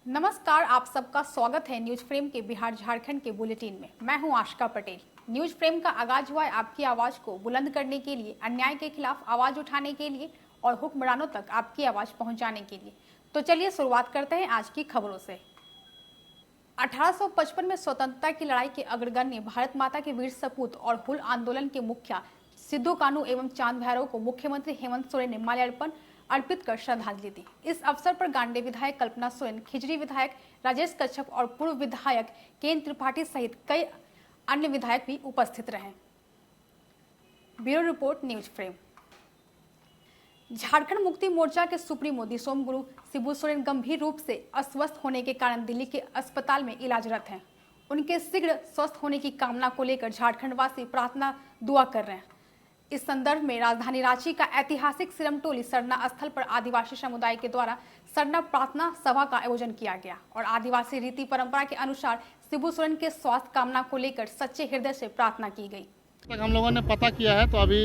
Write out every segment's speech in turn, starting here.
नमस्कार, आप सबका स्वागत है न्यूज फ्रेम के बिहार झारखंड के बुलेटिन में। मैं हूं आशिका पटेल। न्यूज फ्रेम का आगाज हुआ है आपकी आवाज को बुलंद करने के लिए, अन्याय के खिलाफ आवाज उठाने के लिए और हुक्मरानों तक आपकी आवाज पहुंचाने के लिए। तो चलिए शुरुआत करते हैं आज की खबरों से। 1855 में स्वतंत्रता की लड़ाई के अग्रगण्य भारत माता के वीर सपूत और हुल आंदोलन के मुखिया सिद्धू कान्हू एवं चांद भैरव को मुख्यमंत्री हेमंत सोरेन ने माल्यार्पण अर्पित कर श्रद्धांजलि दी। इस अवसर पर गांडे विधायक कल्पना सोरेन, खिजरी विधायक राजेश कच्छप और पूर्व विधायक केन त्रिपाठी सहित कई अन्य विधायक भी उपस्थित रहे। Bureau report, news frame. Jharkhand Mukti Morcha के सुप्रीमो दिसोम गुरु शिबू सोरेन गंभीर रूप से अस्वस्थ होने के कारण दिल्ली के अस्पताल में इलाजरत हैं। उनके शीघ्र स्वस्थ होने की कामना को लेकर झारखंड वासी प्रार्थना दुआ कर रहे हैं। इस संदर्भ में राजधानी रांची का ऐतिहासिक सिरमटोली सरना स्थल पर आदिवासी समुदाय के द्वारा सरना प्रार्थना सभा का आयोजन किया गया और आदिवासी रीति परंपरा के अनुसार शिबू सोरेन के स्वास्थ्य कामना को लेकर सच्चे हृदय से प्रार्थना की गई। हम लोगों ने पता किया है तो अभी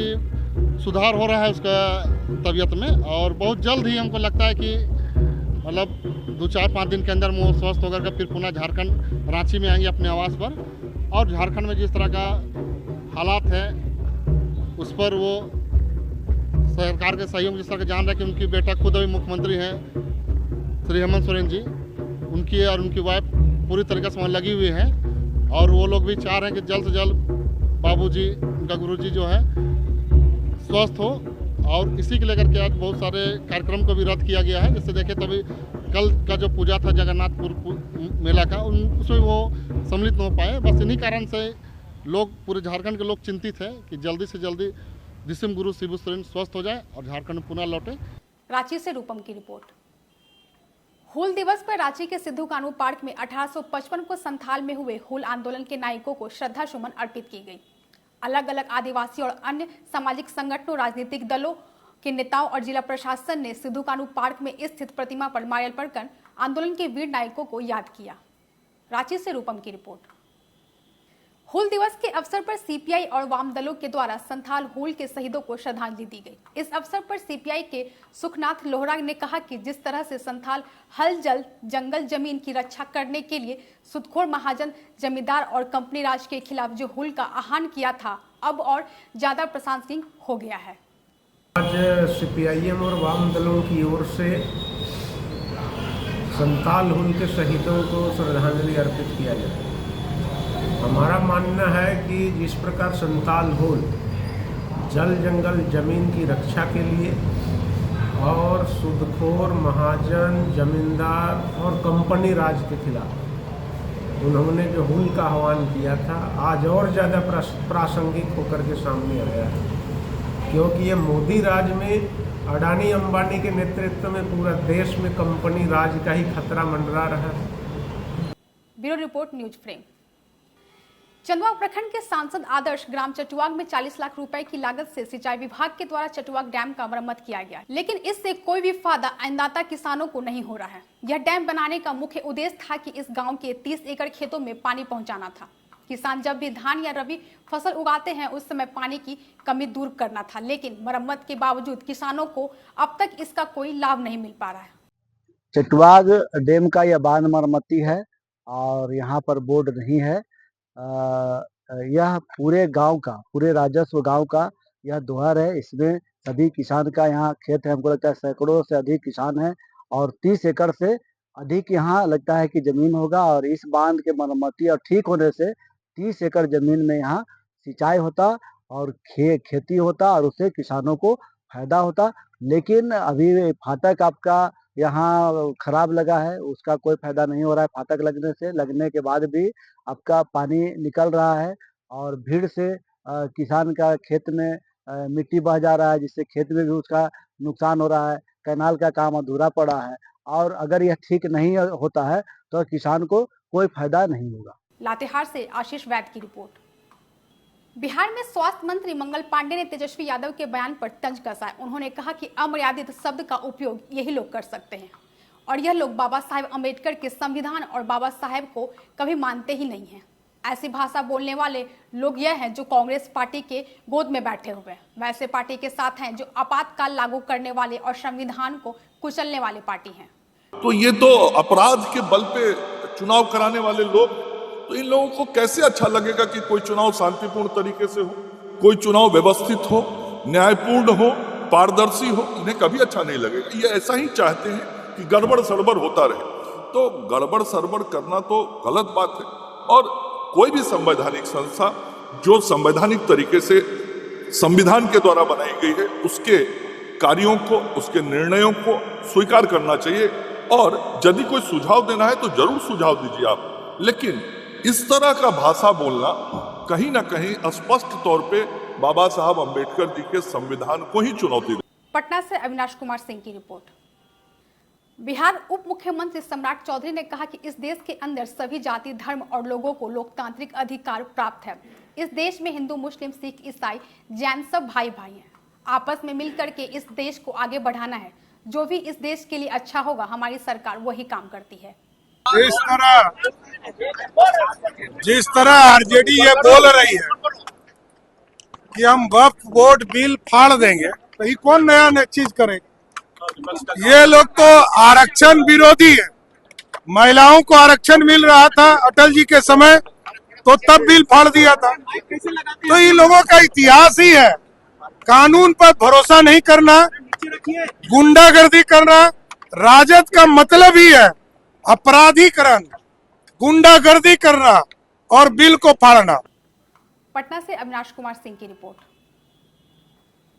सुधार हो रहा है उसका तबीयत में, और बहुत जल्द ही हमको लगता है कि मतलब 2-4-5 दिन के अंदर वो स्वस्थ होकर के फिर पुनः झारखंड रांची में आएंगे अपने आवास पर। और झारखंड में जिस तरह का हालात है उस पर वो सरकार के सहयोग, जिस तरह का जान रहे कि उनकी बेटा खुद अभी मुख्यमंत्री हैं श्री हेमंत सोरेन जी, उनकी और उनकी वाइफ पूरी तरीके से वहाँ लगी हुई हैं और वो लोग भी चाह रहे हैं कि जल्द से जल्द बाबूजी, उनका गुरुजी जो है स्वस्थ हो। और इसी के लेकर के आज बहुत सारे कार्यक्रम को भी रद्द किया गया है। जैसे देखें तभी कल का जो पूजा था जगन्नाथपुर मेला का, उसमें वो सम्मिलित नहीं हो पाए। बस इन्हीं कारण से लोग, पूरे झारखंड के लोग चिंतित है कि जल्दी से जल्दी दिसम गुरु शिबू सोरेन स्वस्थ हो जाए और झारखंड में पुनः लौटे। रांची से रूपम की रिपोर्ट। हूल दिवस पर रांची के सिद्धू कान्हू पार्क में 1855 को संथाल में हुए हूल आंदोलन के नायकों को श्रद्धा सुमन अर्पित की गई। अलग अलग आदिवासी और अन्य सामाजिक संगठनों, राजनीतिक दलों के नेताओं और जिला प्रशासन ने सिद्धू कान्हू पार्क में स्थित प्रतिमा पर माल्यार्पण कर आंदोलन के वीर नायकों को याद किया। रांची से रूपम की रिपोर्ट। हूल दिवस के अवसर पर सीपीआई और वाम दलों के द्वारा संथाल हूल के शहीदों को श्रद्धांजलि दी गई। इस अवसर पर सीपीआई के सुखनाथ लोहरा ने कहा कि जिस तरह से संथाल हल जल जंगल जमीन की रक्षा करने के लिए सुदखोर महाजन जमींदार और कंपनी राज के खिलाफ जो हूल का आह्वान किया था, अब और ज्यादा प्रशंसनीय हो गया है। आज सीपीआईएम और वाम दलों की ओर से संथाल हूल के शहीदों को श्रद्धांजलि अर्पित किया जाए। हमारा मानना है कि जिस प्रकार संथाल हूल जल जंगल जमीन की रक्षा के लिए और सुदखोर महाजन जमींदार और कंपनी राज के खिलाफ उन्होंने जो हूल का आह्वान किया था, आज और ज़्यादा प्रासंगिक होकर के सामने आया है, क्योंकि ये मोदी राज में अडानी अंबानी के नेतृत्व में पूरा देश में कंपनी राज का ही खतरा मंडरा रहा है। Bureau report, news frame. Chandwa प्रखंड के सांसद आदर्श ग्राम चटुआग में 40 लाख रुपए की लागत से सिंचाई विभाग के द्वारा चटुआग डैम का मरम्मत किया गया, लेकिन इससे कोई भी फायदा अन्नदाता किसानों को नहीं हो रहा है। यह डैम बनाने का मुख्य उद्देश्य था कि इस गांव के 30 एकड़ खेतों में पानी पहुंचाना था। किसान जब भी धान या रबी फसल उगाते हैं उस समय पानी की कमी दूर करना था, लेकिन मरम्मत के बावजूद किसानों को अब तक इसका कोई लाभ नहीं मिल पा रहा है। चटुआग डैम का यह बांध मरम्मती है और यहाँ पर बोर्ड नहीं है। यह पूरे गांव का, पूरे राजस्व गांव का यह दोहर है। इसमें सभी किसान का यहाँ खेत है। हमको लगता है सैकड़ों से अधिक किसान हैं और 30 एकड़ से अधिक यहाँ लगता है कि जमीन होगा। और इस बांध के मरम्मती और ठीक होने से 30 एकड़ जमीन में यहाँ सिंचाई होता और खेती होता और उससे किसानों को फायदा होता। लेकिन अभी फाटक आपका यहाँ खराब लगा है, उसका कोई फायदा नहीं हो रहा है। फाटक लगने के बाद भी आपका पानी निकल रहा है और भीड़ से किसान का खेत में मिट्टी बह जा रहा है, जिससे खेत में भी उसका नुकसान हो रहा है। कैनाल का काम अधूरा पड़ा है और अगर यह ठीक नहीं होता है तो किसान को कोई फायदा नहीं होगा। लातेहार से आशीष वैद की रिपोर्ट। बिहार में स्वास्थ्य मंत्री मंगल पांडे ने तेजस्वी यादव के बयान पर तंज कसा है। उन्होंने कहा कि अमर्यादित शब्द का उपयोग यही लोग कर सकते हैं और यह लोग बाबा साहेब अम्बेडकर के संविधान और बाबा साहेब को कभी मानते ही नहीं हैं। ऐसी भाषा बोलने वाले लोग यह हैं जो कांग्रेस पार्टी के गोद में बैठे हुए हैं, वैसे पार्टी के साथ हैं जो आपातकाल लागू करने वाले और संविधान को कुचलने वाले पार्टी हैं। तो ये तो अपराध के बल पे चुनाव कराने वाले लोग, तो इन लोगों को कैसे अच्छा लगेगा कि कोई चुनाव शांतिपूर्ण तरीके से हो, कोई चुनाव व्यवस्थित हो, न्यायपूर्ण हो, पारदर्शी हो। इन्हें कभी अच्छा नहीं लगेगा। ये ऐसा ही चाहते हैं कि गड़बड़ सड़बड़ होता रहे। तो गड़बड़ सड़बड़ करना तो गलत बात है। और कोई भी संवैधानिक संस्था जो संवैधानिक तरीके से संविधान के द्वारा बनाई गई है, उसके कार्यों को, उसके निर्णयों को स्वीकार करना चाहिए। और यदि कोई सुझाव देना है तो जरूर सुझाव दीजिए आप, लेकिन इस तरह का भाषा बोलना कहीं ना कहीं स्पष्ट तौर पे बाबा साहब अंबेडकर जी के संविधान को ही चुनौती दे। पटना से अविनाश कुमार सिंह की रिपोर्ट। बिहार उप मुख्यमंत्री सम्राट चौधरी ने कहा कि इस देश के अंदर सभी जाति, धर्म और लोगों को लोकतांत्रिक अधिकार प्राप्त है। इस देश में हिंदू, मुस्लिम, सिख, ईसाई, जैन सब भाई भाई हैं। आपस में मिलकर के इस देश को आगे बढ़ाना है। जो भी इस देश के लिए अच्छा होगा, हमारी सरकार वही काम करती है। जिस तरह आरजेडी ये बोल रही है कि हम वक्फ बोर्ड बिल फाड़ देंगे, तो ये कौन नया चीज करेगा? ये लोग तो आरक्षण विरोधी है। महिलाओं को आरक्षण मिल रहा था अटल जी के समय, तो तब बिल फाड़ दिया था। तो ये लोगों का इतिहास ही है कानून पर भरोसा नहीं करना, गुंडागर्दी करना। राजद का मतलब ही है अपराधीकरण, गुंडागर्दी करना और बिल को फाड़ना। पटना से अविनाश कुमार सिंह की रिपोर्ट।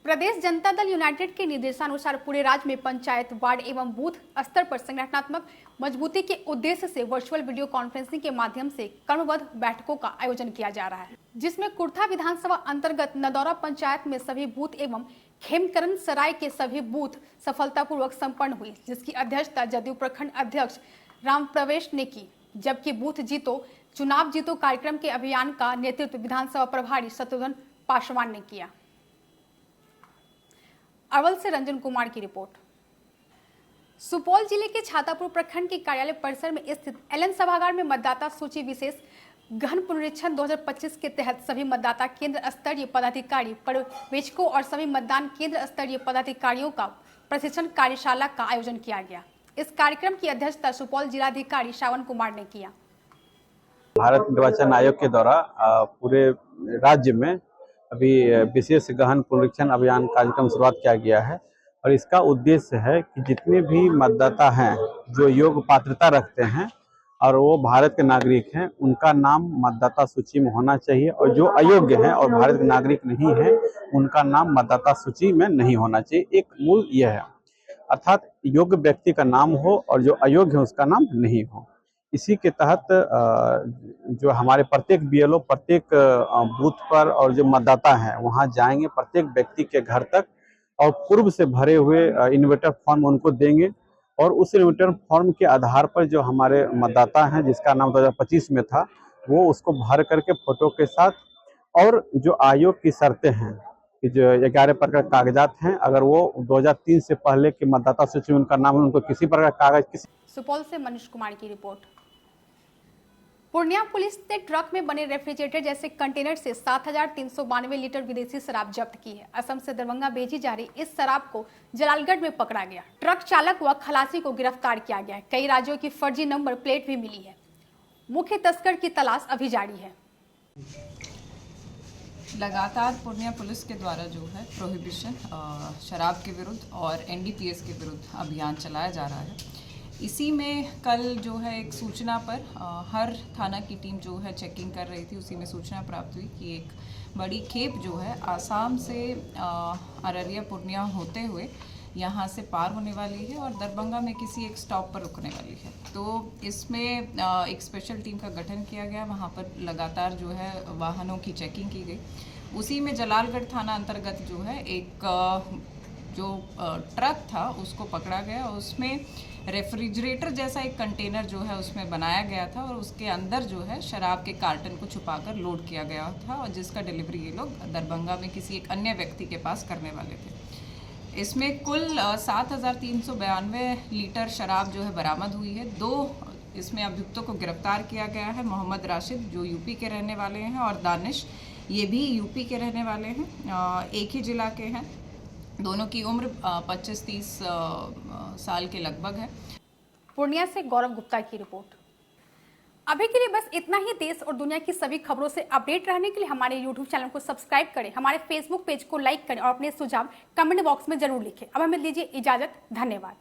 प्रदेश जनता दल यूनाइटेड के निर्देशानुसार पूरे राज्य में पंचायत, वार्ड एवं बूथ स्तर पर संगठनात्मक मजबूती के उद्देश्य से वर्चुअल वीडियो कॉन्फ्रेंसिंग के माध्यम से क्रमबद्ध बैठकों का आयोजन किया जा रहा है, जिसमें कुर्था विधानसभा अंतर्गत नदौरा पंचायत में सभी बूथ एवं खेमकरण सराय के सभी बूथ सफलतापूर्वक संपन्न हुई, जिसकी अध्यक्षता जदयू प्रखंड अध्यक्ष राम प्रवेश ने की। जबकि बूथ जीतो चुनाव जीतो कार्यक्रम के अभियान का नेतृत्व विधानसभा प्रभारी शत्रुघ्न पासवान ने किया। अरवल से रंजन कुमार की रिपोर्ट। सुपौल जिले के छातापुर प्रखंड के कार्यालय परिसर में स्थित एलएन सभागार में मतदाता सूची विशेष गहन पुनरीक्षण 2025 के तहत सभी मतदाता केंद्र स्तरीय पदाधिकारी, पर्यवेक्षकों और सभी मतदान केंद्र स्तरीय पदाधिकारियों का प्रशिक्षण कार्यशाला का आयोजन किया गया। इस कार्यक्रम की अध्यक्षता सुपौल जिलाधिकारी श्रावण कुमार ने किया। भारत निर्वाचन आयोग के द्वारा पूरे राज्य में अभी विशेष गहन पुनरीक्षण अभियान कार्यक्रम शुरुआत किया गया है और इसका उद्देश्य है कि जितने भी मतदाता हैं जो योग्य पात्रता रखते हैं और वो भारत के नागरिक हैं, उनका नाम मतदाता सूची में होना चाहिए और जो अयोग्य हैं और भारत के नागरिक नहीं हैं, उनका नाम मतदाता सूची में नहीं होना चाहिए। एक मूल यह है, अर्थात योग्य व्यक्ति का नाम हो और जो अयोग्य है उसका नाम नहीं हो। इसी के तहत जो हमारे प्रत्येक बीएलओ प्रत्येक बूथ पर और जो मतदाता हैं वहां जाएंगे, प्रत्येक व्यक्ति के घर तक और पूर्व से भरे हुए इन्विटर फॉर्म उनको देंगे और उस इन्विटर फॉर्म के आधार पर जो हमारे मतदाता हैं जिसका नाम 2025 में था, वो उसको भर करके फोटो के साथ और जो आयोग की शर्तें हैं कि जो 11 प्रकार कागजात हैं, अगर वो 2003 से पहले के मतदाता सूची में उनका नाम है, उनको किसी प्रकार कागज किसी। सुपौल से मनीष कुमार की रिपोर्ट। पूर्णिया पुलिस ने ट्रक में बने रेफ्रिजरेटर जैसे कंटेनर से 7,392 लीटर विदेशी शराब जब्त की है। असम से दरभंगा भेजी जा रही इस शराब को जलालगढ़ में पकड़ा गया। ट्रक चालक व खलासी को गिरफ्तार किया गया है। कई राज्यों की फर्जी नंबर प्लेट भी मिली है। मुख्य तस्कर की तलाश अभी जारी है। लगातार पूर्णिया पुलिस के द्वारा जो है प्रोहिबिशन शराब के विरुद्ध और एनडीपीएस के विरुद्ध अभियान चलाया जा रहा है। इसी में कल जो है एक सूचना पर हर थाना की टीम जो है चेकिंग कर रही थी। उसी में सूचना प्राप्त हुई कि एक बड़ी खेप जो है आसाम से अररिया पूर्णिया होते हुए यहाँ से पार होने वाली है और दरभंगा में किसी एक स्टॉप पर रुकने वाली है। तो इसमें एक स्पेशल टीम का गठन किया गया। वहाँ पर लगातार जो है वाहनों की चेकिंग की गई। उसी में जलालगढ़ थाना अंतर्गत जो है एक जो ट्रक था उसको पकड़ा गया। उसमें रेफ्रिजरेटर जैसा एक कंटेनर जो है उसमें बनाया गया था और उसके अंदर जो है शराब के कार्टन को छुपाकर लोड किया गया था और जिसका डिलीवरी ये लोग दरभंगा में किसी एक अन्य व्यक्ति के पास करने वाले थे। इसमें कुल 7,392 लीटर शराब जो है बरामद हुई है। 2 इसमें अभियुक्तों को गिरफ्तार किया गया है। मोहम्मद राशिद जो यूपी के रहने वाले हैं और दानिश ये भी यूपी के रहने वाले हैं, एक ही जिला के हैं। दोनों की उम्र 25-30 साल के लगभग है। पूर्णिया से गौरव गुप्ता की रिपोर्ट। अभी के लिए बस इतना ही। देश और दुनिया की सभी खबरों से अपडेट रहने के लिए हमारे YouTube चैनल को सब्सक्राइब करें, हमारे Facebook पेज को लाइक करें और अपने सुझाव कमेंट बॉक्स में जरूर लिखें। अब हमें दीजिए इजाजत। धन्यवाद।